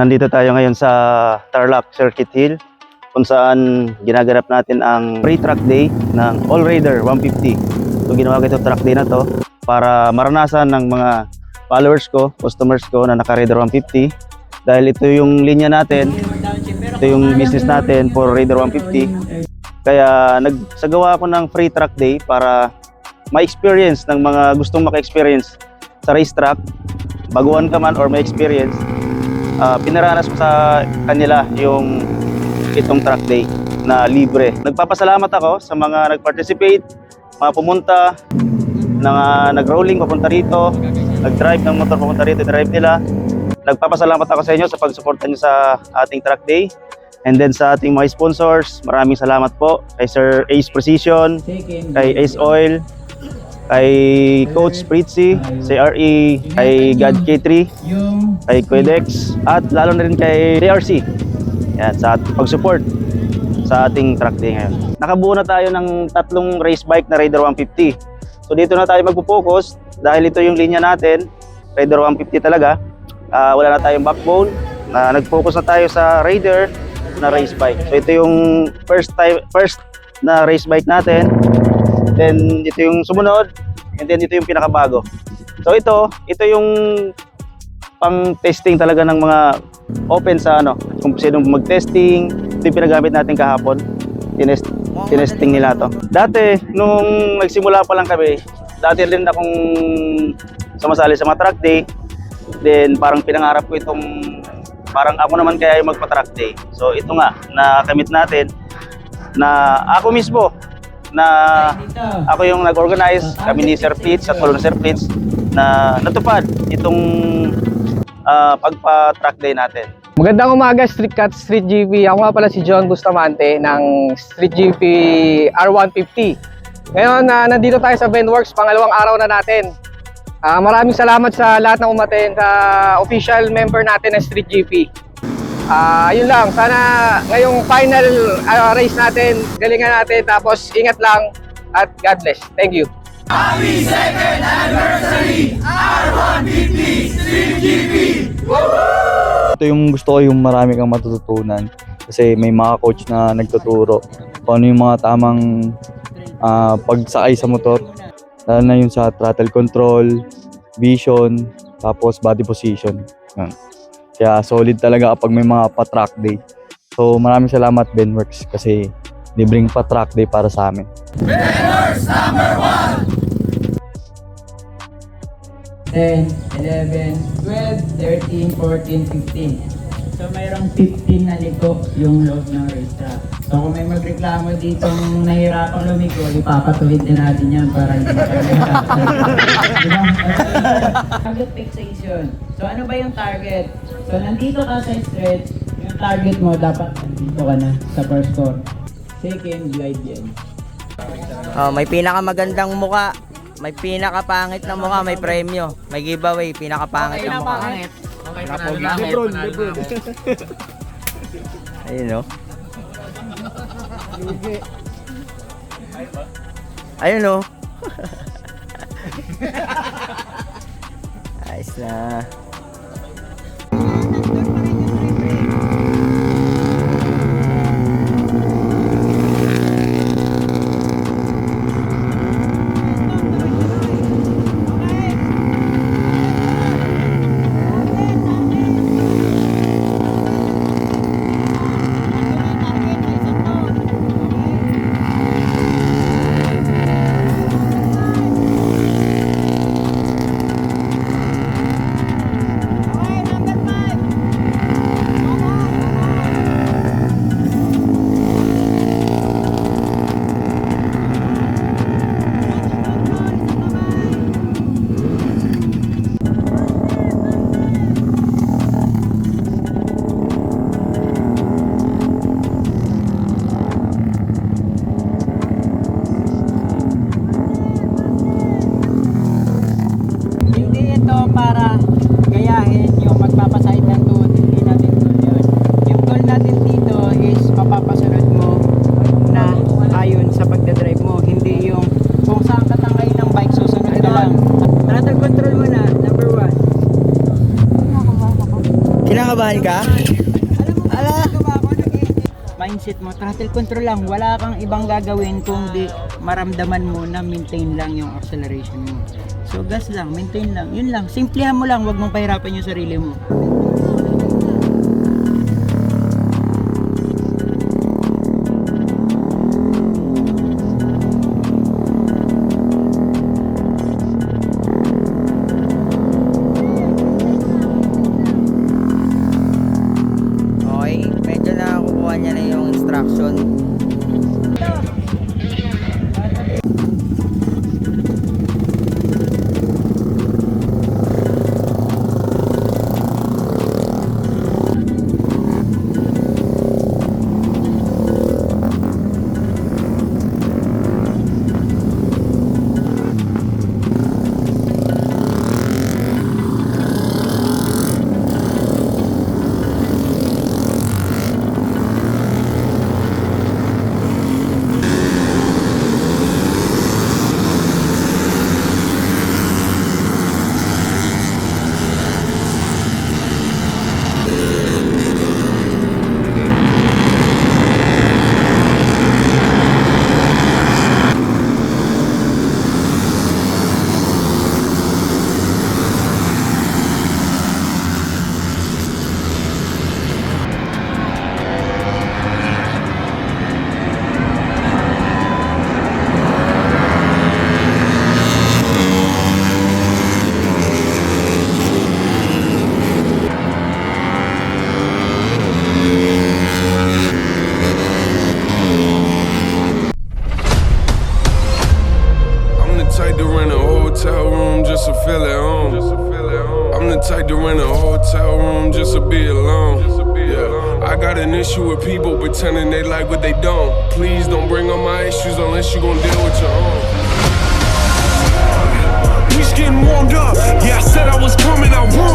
Nandito tayo ngayon sa Tarlac Circuit Hill kung saan ginaganap natin ang free track day ng All Raider 150. So ginawa ko itong track day na to para maranasan ng mga followers ko, customers ko na naka-Raider 150 dahil ito yung linya natin, ito yung business natin for Raider 150. Kaya nagsagawa ako ng free track day para ma-experience ng mga gustong maka-experience sa racetrack, baguhan ka man or may experience. Pinaranas ko sa kanila yung itong track day na libre. Nagpapasalamat ako sa mga nag-participate, mga pumunta, nag-rolling papunta rito, nag-drive ng motor papunta rito, drive nila. Nagpapasalamat ako sa inyo sa pagsuporta niyo sa ating track day. And then sa ating mga sponsors, maraming salamat po kay Sir Ace Precision, kay Ace Oil, kay Coach Pritzy, si RE, kay God K3, kay Quedex, at lalo na rin kay DRC. Yan, sa pag-support sa ating track day ngayon. Nakabuo na tayo ng 3 race bike na Raider 150. So dito na tayo magpo-focus dahil ito yung linya natin, Raider 150 talaga. Wala na tayong backbone. Nag-focus na tayo sa Raider na race bike. So ito yung first na race bike natin. Then ito yung sumunod, and then ito yung pinakabago. So ito yung pang testing talaga ng mga open sa kung sinong mag-testing. Ito yung pinagamit natin kahapon. Tinesting nila to. Dati nung nagsimula pa lang kami, dati rin akong sumasali sa mga track day. Then parang pinangarap ko itong parang ako naman kaya yung magpa-track day. So ito nga, nakamit natin na ako mismo na ako yung nag-organize, kami ni Sir Fitz at Colonel Sir Fitz na natupad itong pagpa-track day natin. Magandang umaga, Street Cat, Street GP. Ako nga pala si John Bustamante ng Street GP R150. Ngayon, nandito tayo sa Venworks, pangalawang araw na natin. Maraming salamat sa lahat ng umaten, sa official member natin ng Street GP. Yun lang, sana ngayong final race natin, galingan natin, tapos ingat lang at God bless. Thank you. Happy 2nd anniversary R150 Street GP! Ito yung gusto ko, yung marami kang matututunan kasi may mga coach na nagtuturo kung ano yung mga tamang pagsakay sa motor, lalo na yung sa throttle control, vision, tapos body position. Kaya solid talaga kapag may mga pa-track day. So maraming salamat Venworks kasi libreng pa-track day para sa amin. Venworks number 1! 10, 11, 12, 13, 14, 15. So mayroong 15 na liko yung loob ng racetrack. So kung may magreklamo dito nahirapang lumiko, ipapatuloy din natin yan para hindi na kami diba? Target fixation. So ano ba yung target? So nandito ka sa stretch, yung target mo dapat nandito ka na sa first score. Second, glide yan. May pinakamagandang muka, may pinakapangit na mukha, may premyo, may giveaway, pinakapangit na mukha. Lebron. Ayun o. Ayun o. Ayos na. kinakabahan ka? Mindset mo, throttle control lang. Wala kang ibang gagawin kung di maramdaman mo na maintain lang yung acceleration mo. So gas lang, maintain lang. Yun lang. Simplihan mo lang, wag mong pahirapan yung sarili mo. Okay, medyo nakakukuha niya na yung instruction. I'm the type to rent a hotel room just to feel at home. I'm the type to rent a hotel room just to be alone. Yeah. I got an issue with people pretending they like what they don't. Please don't bring up my issues unless you gon' deal with your own. We just getting warmed up. Yeah, I said I was coming, I won.